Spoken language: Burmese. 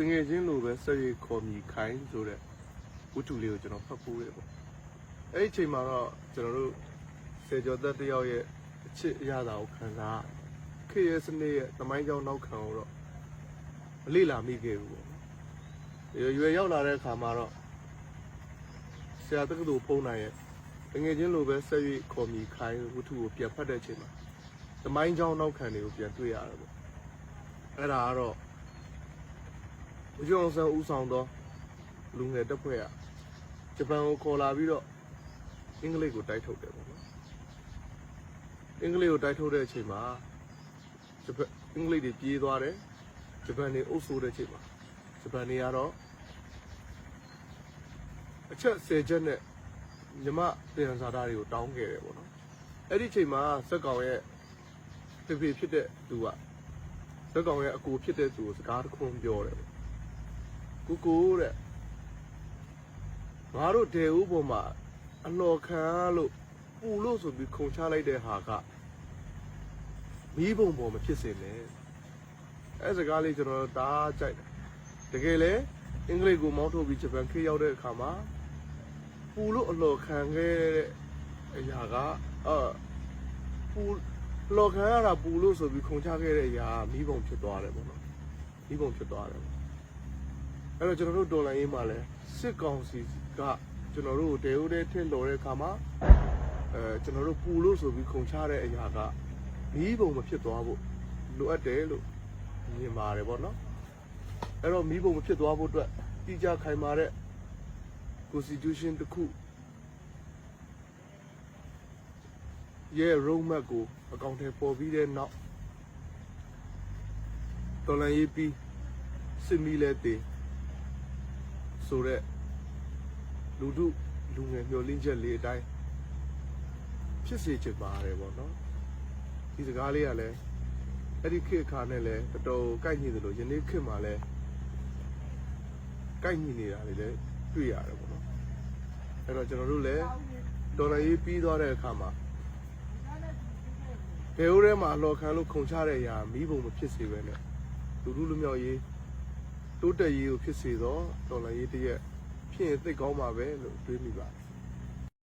ငယ်ချင်းလိုပဲဆက်ရခေါ်မိခိုင်းဆိုတဲ့ဝတ္ထုလေးကိုကျွန်တော်ဖတ်ဖို့ရပေါ့အဲ့ဒီအချိန်မှာတော့ကျွန်တော်တို့ဆယ်ကျော်သက်တယောက်ရဲ့အချစ်အရသာကိုခံစားခေတ်ရဲ့စနစ်ရဲ့သမိုင်းကြောင်းနောက်ခံကိုတော့မလေ့လာမိခဲ့ဘူးပေါ့ရွယ်ရောက်လာတဲ့အခါမှာတော့ဆရာတက္ကသိုလ်ပုံနိုင်ရဲ့ငယ်ချင်းလိုပဲဆက်ရခေါ်မိခိုင်းဝတ္ထုကိုပြန်ဖတ်တဲ့အချိန်မှာသမိုင်းကြောင်းနောက်ခံတွေကိုပြန်တွေ့ရတယ်ပေါ့အဲ့ဒါကတော့ဦးကျော်အောင်ဆန်းဦးဆောင်သောလူငယ်တပ်ဖွဲ့ကဂျပန်ကိုခေါ်လာပြီးတော့အင်္ဂလိပ်ကိုတိုက်ထုတ်တယ်ပေါ့နော်အင်္ဂလိပ်ကိုတိုက်ထုတ်တဲ့အချိန်မှာအင်္ဂလိပ်တွေပြေးသွားတယ်ဂျပန်တွေအုပ်စိုးတဲ့အချိန်မှာဂျပန်တွေကတော့အချက်10ချက်နဲ့မြမတရားစာသားတွေကိုတောင်းခဲ့တယ်ပေါ့နော်အဲ့ဒီအချိန်မှာစက်ကောင်ရဲ့ဖေဖြစ်တဲ့သူကစက်ကောင်ရဲ့အကိုဖြစ်တဲ့သူကိုစကားတစ်ခုပြောတယ်ကိုတဲ့ငါတို့ဒေဦးပေါ်မှာအလော်ခံလို့ပူလို့ဆိုပြီးခုံချလိုက်တဲ့ဟာကမီးပုံပေါ်မဖြစ်စေနဲ့အဲစကားလေးကျွန်တော်ဒါကြိုက်တယ်တကယ်လေအင်္ဂလိပ်ကိုမောင်းထုတ်ပြီးဂျပန်ခေတ်ရောက်တဲ့အခါမှာပူလို့အလော်ခံခဲ့တဲ့အရာကပူလော်ခံရတာပူလို့ဆိုပြီးခုံချခဲ့တဲ့အရာမီးပုံဖြစ်သွားတယ်ပေါ့နော်မီးပုံဖြစ်သွားတယ်အဲ့တော့ကျွန်တော်တို့ဒေါ်လာရေးမှာလဲစစ်ကောင်စီကကျွန်တော်တို့ဒေဦးတဲ့ထင်တော်တဲ့အခါမှာကျွန်တော်တို့ပူလို့ဆိုပြီးခုံချတဲ့အရာကမီးပုံမဖြစ်သွားဖို့လိုအပ်တယ်လို့မြင်ပါတယ်ပေါ့နော်အဲ့တော့မီးပုံမဖြစ်သွားဖို့အတွက်တိကျခိုင်မာတဲ့ constitution တစ်ခုရဲ့ roadmap ကိုအကောင့်ထဲပေါ်ပြီးတဲ့နောက်ဒေါ်လာရေးပြီးစစ်မီလဲတည်ဆိုတဲ့လူငယ်မျှော်လင့်ချက်လေးအတိုင်းဖြစ်စေချင်ပါတယ်ပေါ့နော်ဒီစကားလေးကလည်းအဲ့ဒီခေတ်အခါနဲ့လည်းတော်တော်ကိုက်ညီတယ်လို့ယနေ့ခေတ်မှာလည်းကိုက်ညီနေတာတွေလည်းတွေ့ရတယ်ပေါ့နော်အဲ့တော့ကျွန်တော်တို့လည်းဒေါ်လာရေးပြီးသွားတဲ့အခါမှာဘယ်ဦးထဲမှာလော်ခံလို့ခုံချတဲ့အရာမီးပုံမဖြစ်စေပဲနဲ့လူမျိုးရေးတိုးတက်ရေးကိုဖြစ်စေတော့ဒေါ်လာရေးတရက်ဖြစ်ရင်သိကောင်းပါပဲလို့တွေးမိပါတယ်